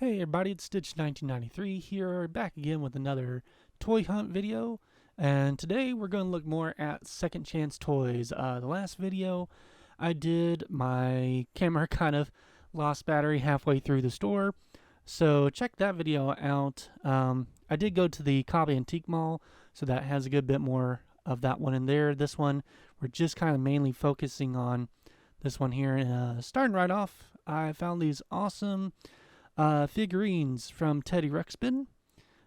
Hey everybody, it's Stitch 1993 here, back again with another toy hunt video. And today we're going to look more at second chance toys. The last video I did, my camera kind of lost battery halfway through the store. So check that video out. I did go to the Cobb Antique Mall, so that has a good bit more of that one in there. This one, we're just kind of mainly focusing on this one here. Starting right off, I found these awesome figurines from Teddy Ruxpin.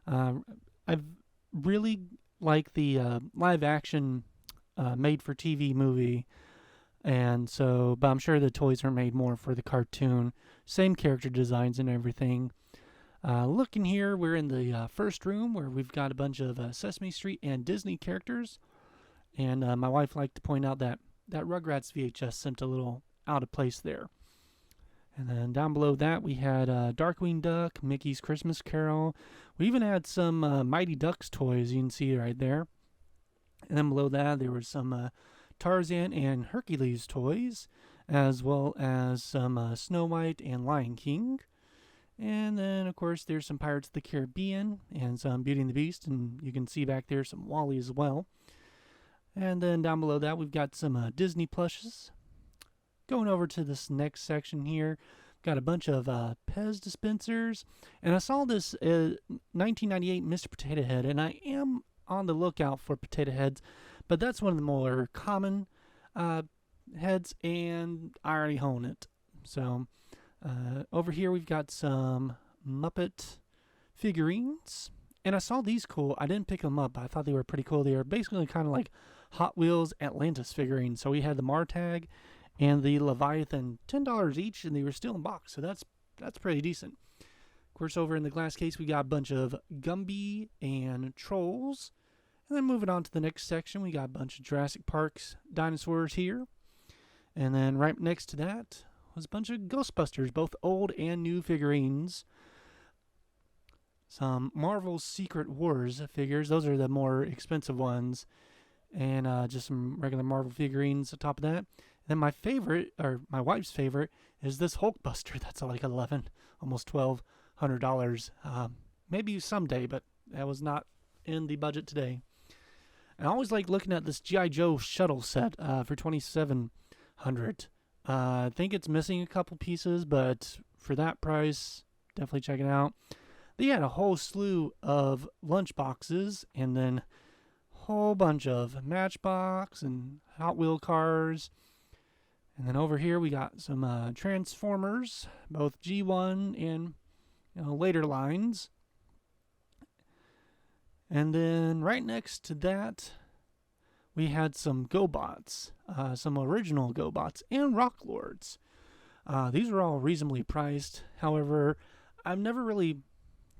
I've really like the live action made for TV movie, and so, but I'm sure the toys are made more for the cartoon. Same character designs and everything. Looking here, we're in the first room where we've got a bunch of Sesame Street and Disney characters. And my wife liked to point out that Rugrats VHS seemed a little out of place there. And then down below that, we had Darkwing Duck, Mickey's Christmas Carol. We even had some Mighty Ducks toys, you can see right there. And then below that, there were some Tarzan and Hercules toys, as well as some Snow White and Lion King. And then, of course, there's some Pirates of the Caribbean and some Beauty and the Beast. And you can see back there some Wally as well. And then down below that, we've got some Disney plushes. Going over to this next section here, got a bunch of Pez dispensers, and I saw this 1998 Mr. Potato Head, and I am on the lookout for potato heads, but that's one of the more common heads, and I already own it. So over here we've got some Muppet figurines, and I saw these cool. I didn't pick them up, but I thought they were pretty cool. They are basically kind of like Hot Wheels Atlantis figurines. So we had the Martag and the Leviathan, $10 each, and they were still in box, so that's pretty decent. Of course, over in the glass case, we got a bunch of Gumby and Trolls. And then moving on to the next section, we got a bunch of Jurassic Park's dinosaurs here. And then right next to that was a bunch of Ghostbusters, both old and new figurines. Some Marvel's Secret Wars figures, those are the more expensive ones. And just some regular Marvel figurines on top of that. Then my favorite, or my wife's favorite, is this Hulkbuster. That's like almost $1,200. Maybe someday, but that was not in the budget today. I always like looking at this G.I. Joe shuttle set for $2,700. I think it's missing a couple pieces, but for that price, definitely check it out. They had a whole slew of lunch boxes, and then a whole bunch of Matchbox and Hot Wheel cars. And then over here we got some Transformers, both G1 and later lines. And then right next to that, we had some GoBots, some original GoBots and Rock Lords. These were all reasonably priced. However, I've never really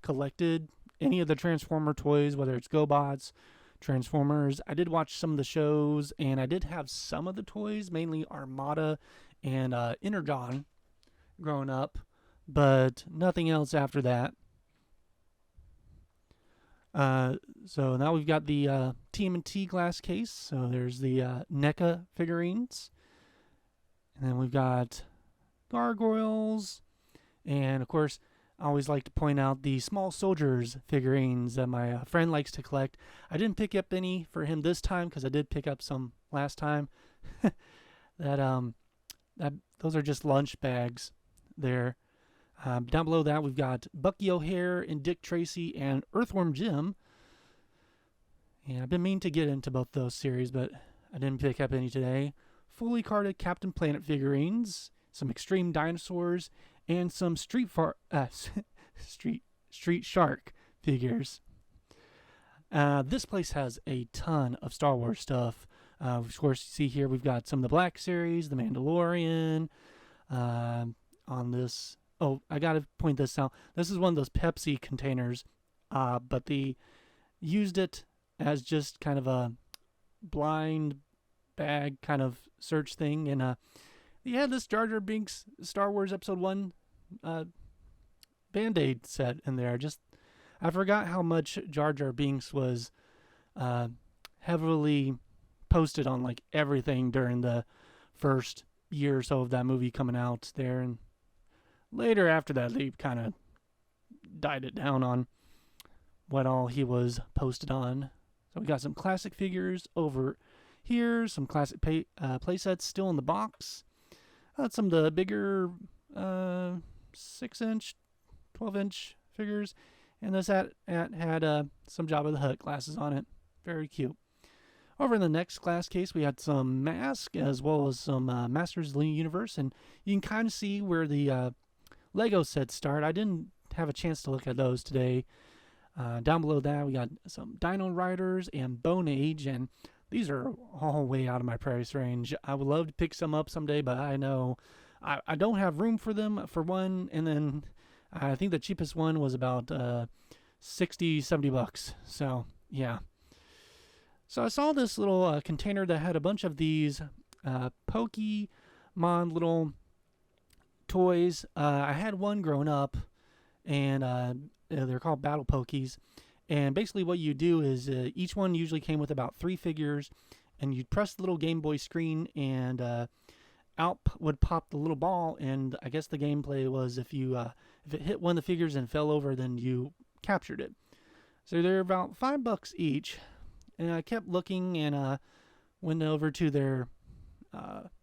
collected any of the Transformer toys, whether it's GoBots, Transformers. I did watch some of the shows, and I did have some of the toys, mainly Armada and Energon growing up, but nothing else after that. So now we've got the TMNT glass case. So there's the NECA figurines, and then we've got gargoyles, and of course I always like to point out the Small Soldiers figurines that my friend likes to collect. I didn't pick up any for him this time because I did pick up some last time. Those are just lunch bags there. Down below that, we've got Bucky O'Hare and Dick Tracy and Earthworm Jim. And I've been meaning to get into both those series, but I didn't pick up any today. Fully carded Captain Planet figurines, some Extreme Dinosaurs, and some Street Shark figures. This place has a ton of Star Wars stuff. Of course, you see here we've got some of the Black Series, The Mandalorian. On this, I gotta point this out. This is one of those Pepsi containers, but they used it as just kind of a blind bag kind of search thing, and they had this Jar Jar Binks Star Wars Episode 1 Band-Aid set in there. I forgot how much Jar Jar Binks was heavily posted on like everything during the first year or so of that movie coming out there, and later after that they kind of died it down on what all he was posted on. So we got some classic figures over here, some classic play sets still in the box. Some of the bigger 6-inch, 12-inch figures, and this had some Jabba the Hutt glasses on it. Very cute. Over in the next glass case, we had some masks as well as some Masters of the Universe, and you can kind of see where the Lego sets start. I didn't have a chance to look at those today. Down below that, we got some Dino Riders and Bone Age, and these are all way out of my price range. I would love to pick some up someday, but I know I don't have room for them, for one, and then I think the cheapest one was about $60, $70. So, yeah. So I saw this little container that had a bunch of these Pokemon little toys. I had one growing up, and they're called Battle Pokies. And basically what you do is each one usually came with about 3 figures, and you'd press the little Game Boy screen, and out would pop the little ball. And I guess the gameplay was if it hit one of the figures and fell over, then you captured it. So they're about $5 each. And I kept looking and went over to their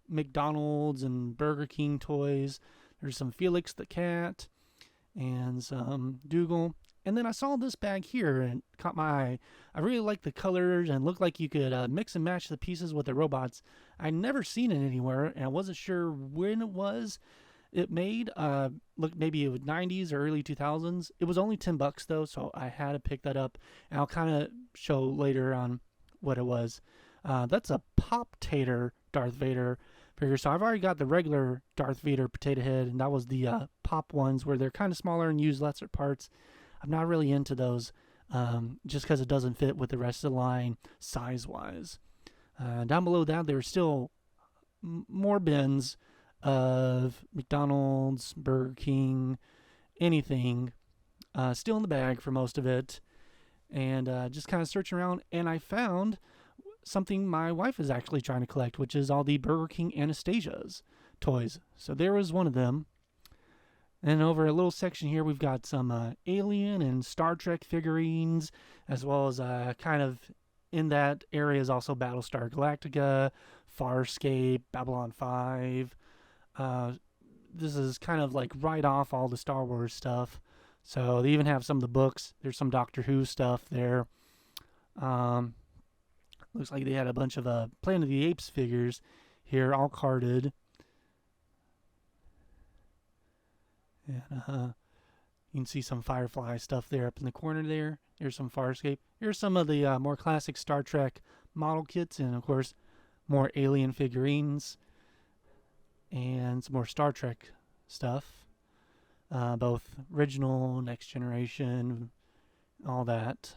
McDonald's and Burger King toys. There's some Felix the Cat and some Dougal. And then I saw this bag here and it caught my eye. I really liked the colors and looked like you could mix and match the pieces with the robots. I'd never seen it anywhere, and I wasn't sure when it made. Look, maybe it was 90s or early 2000s. It was only $10 though, so I had to pick that up. And I'll kind of show later on what it was. That's a Pop-Tater Darth Vader figure. So I've already got the regular Darth Vader potato head, and that was the pop ones where they're kind of smaller and use lesser parts. I'm not really into those just because it doesn't fit with the rest of the line size-wise. Down below that, there are still more bins of McDonald's, Burger King, anything. Still in the bag for most of it. And just kind of searching around, and I found something my wife is actually trying to collect, which is all the Burger King Anastasia's toys. So there was one of them. And over a little section here, we've got some Alien and Star Trek figurines, as well as kind of in that area is also Battlestar Galactica, Farscape, Babylon 5. This is kind of like right off all the Star Wars stuff. So they even have some of the books. There's some Doctor Who stuff there. Looks like they had a bunch of Planet of the Apes figures here, all carded. And you can see some Firefly stuff there up in the corner there. Here's some Farscape. Here's some of the more classic Star Trek model kits, and of course more Alien figurines and some more Star Trek stuff. Both original, next generation, all that.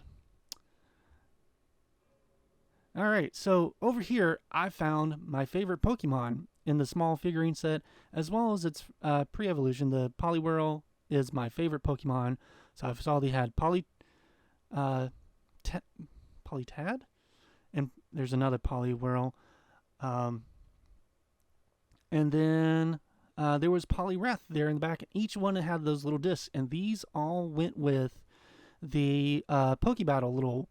Alright, so over here I found my favorite Pokemon in the small figurine set, as well as its pre-evolution. The Poliwhirl is my favorite Pokemon. So I saw they had Polytad, and there's another Poliwhirl. And then there was Poliwrath there in the back. Each one had those little discs, and these all went with the Pokeball little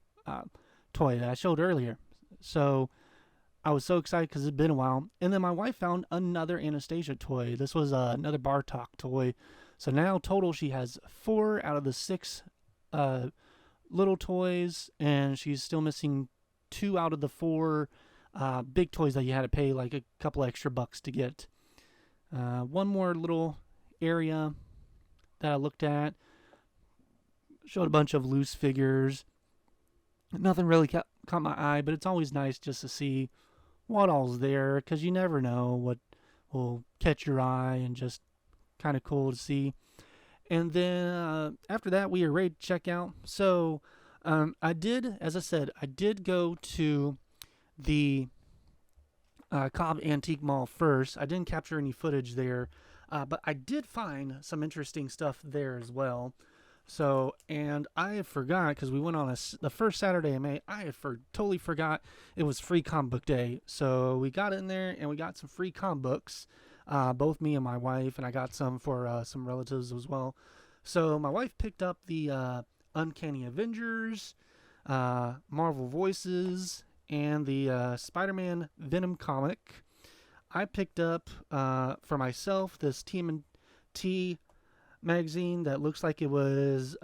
toy that I showed earlier. So I was so excited because it's been a while. And then my wife found another Anastasia toy. This was another Bartok toy. So now total she has 4 out of the 6 little toys, and she's still missing 2 out of the 4 big toys that you had to pay like a couple extra bucks to get. One more little area that I looked at showed a bunch of loose figures. Nothing really caught my eye, but it's always nice just to see what all's there, because you never know what will catch your eye, and just kind of cool to see. And then after that, we are ready to check out. So I did, as I said, I did go to the Cobb Antique Mall first. I didn't capture any footage there, but I did find some interesting stuff there as well. So, and I forgot, because we went on the first Saturday in May, I totally forgot it was free comic book day. So we got in there and we got some free comic books, both me and my wife, and I got some for some relatives as well. So my wife picked up the Uncanny Avengers, Marvel Voices, and the Spider-Man Venom comic. I picked up for myself this TMNT magazine that looks like it was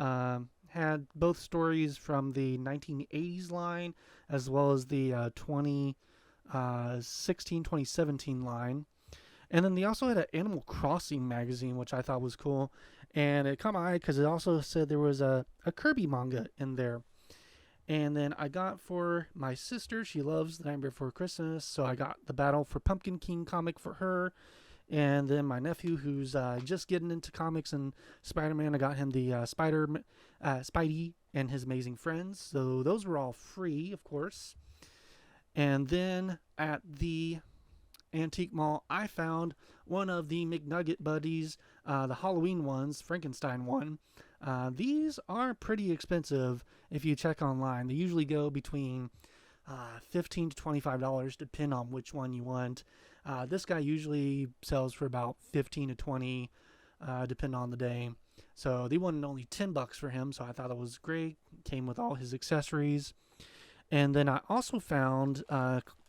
had both stories from the 1980s line as well as the 2017 line. And then they also had an Animal Crossing magazine, which I thought was cool. And it caught my eye because it also said there was a Kirby manga in there. And then I got for my sister, she loves The Nightmare Before Christmas, so I got the Battle for Pumpkin King comic for her. And then my nephew, who's just getting into comics and Spider-Man, I got him the Spidey and His Amazing Friends. So those were all free, of course. And then at the Antique Mall, I found one of the McNugget buddies, the Halloween ones, Frankenstein one. These are pretty expensive if you check online. They usually go between $15 to $25, depending on which one you want. This guy usually sells for about $15 to $20, depending on the day. So they wanted only $10 for him, so I thought it was great. Came with all his accessories. And then I also found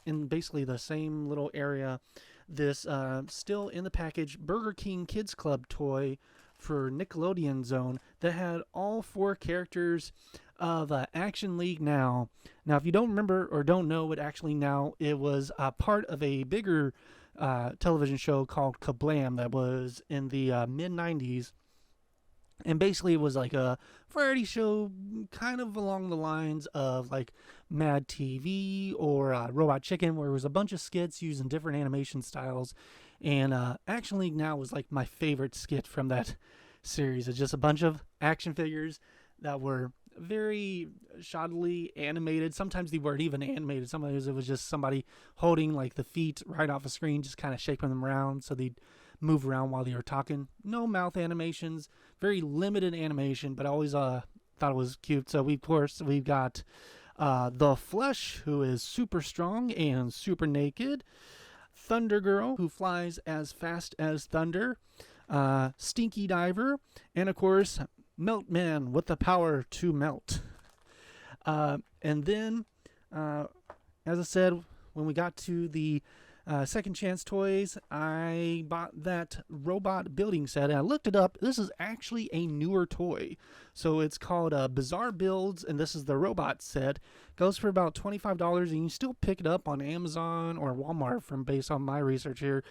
in basically the same little area this still in the package Burger King Kids Club toy for Nickelodeon Zone that had all 4 characters of Action League Now. Now, if you don't remember or don't know what Action League Now, it was part of a bigger television show called Kablam that was in the mid-90s. And basically it was like a variety show kind of along the lines of like Mad TV or Robot Chicken, where it was a bunch of skits using different animation styles. And Action League Now was like my favorite skit from that series. It's just a bunch of action figures that were very shoddily animated. Sometimes they weren't even animated. Sometimes it was just somebody holding like the feet right off a screen, just kind of shaping them around so they'd move around while they were talking. No mouth animations, very limited animation, but I always thought it was cute. So we've got the Flesh, who is super strong and super naked. Thunder Girl, who flies as fast as thunder. Stinky Diver, and of course Melt Man with the power to melt. And then, as I said, when we got to the Second Chance Toys, I bought that robot building set, and I looked it up. This is actually a newer toy. So it's called Bizarre Builds, and this is the robot set. Goes for about $25, and you can still pick it up on Amazon or Walmart based on my research here.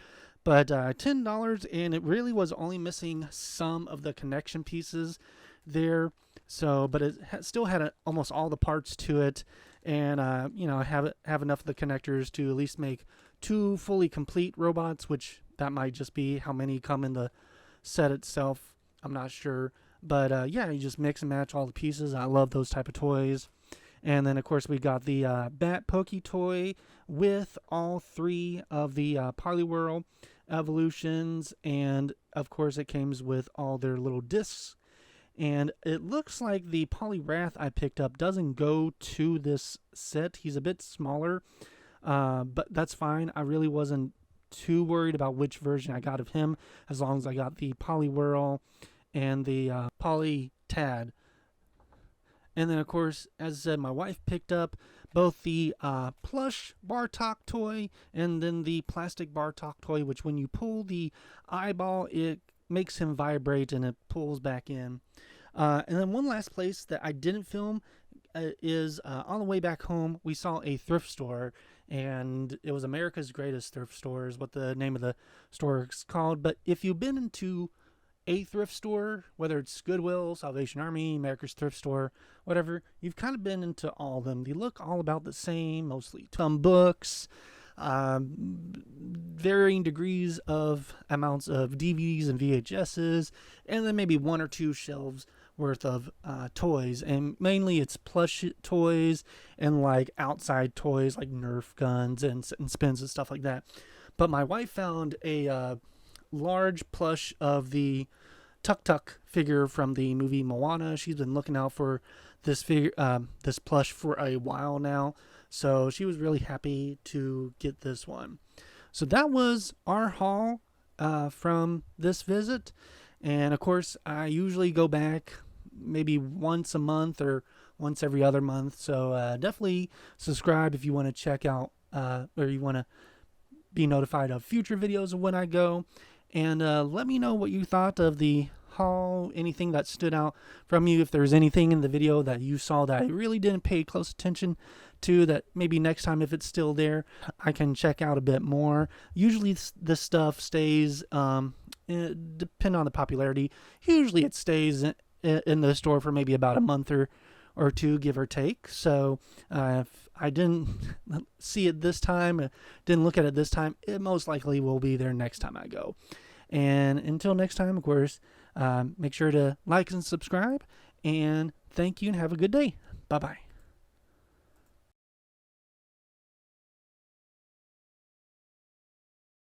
But $10, and it really was only missing some of the connection pieces there. So, but it still had almost all the parts to it, and have enough of the connectors to at least make 2 fully complete robots, which that might just be how many come in the set itself. I'm not sure, but yeah, you just mix and match all the pieces. I love those type of toys. And then, of course, we got the Bat Pokey toy with all 3 of the Poliwhirl evolutions. And, of course, it comes with all their little discs. And it looks like the Poliwrath I picked up doesn't go to this set. He's a bit smaller, but that's fine. I really wasn't too worried about which version I got of him, as long as I got the Poliwhirl and the Polytad. And then, of course, as I said, my wife picked up both the plush Bartok toy and then the plastic Bartok toy, which when you pull the eyeball, it makes him vibrate and it pulls back in. And then one last place that I didn't film is on the way back home, we saw a thrift store, and it was America's Greatest Thrift Store is what the name of the store is called. But if you've been into a thrift store, whether it's Goodwill, Salvation Army, America's Thrift Store, whatever, you've kind of been into all of them. They look all about the same, mostly some books, varying degrees of amounts of DVDs and VHSs, and then maybe 1 or 2 shelves worth of toys. And mainly it's plush toys and like outside toys like Nerf guns and spins and stuff like that. But my wife found a large plush of the Tuk Tuk figure from the movie Moana. She's been looking out for this figure, this plush for a while now, so she was really happy to get this one. So that was our haul from this visit, And of course, I usually go back maybe once a month or once every other month. So definitely subscribe if you want to check out or you want to be notified of future videos of when I go. And let me know what you thought of the haul, anything that stood out from you. If there's anything in the video that you saw that I really didn't pay close attention to, that maybe next time, if it's still there, I can check out a bit more. Usually this stuff stays, depending on the popularity, usually it stays in the store for maybe about a month or two, give or take. So if I didn't see it this time, didn't look at it this time, it most likely will be there next time I go. And until next time, of course, make sure to like and subscribe. And thank you and have a good day. Bye-bye.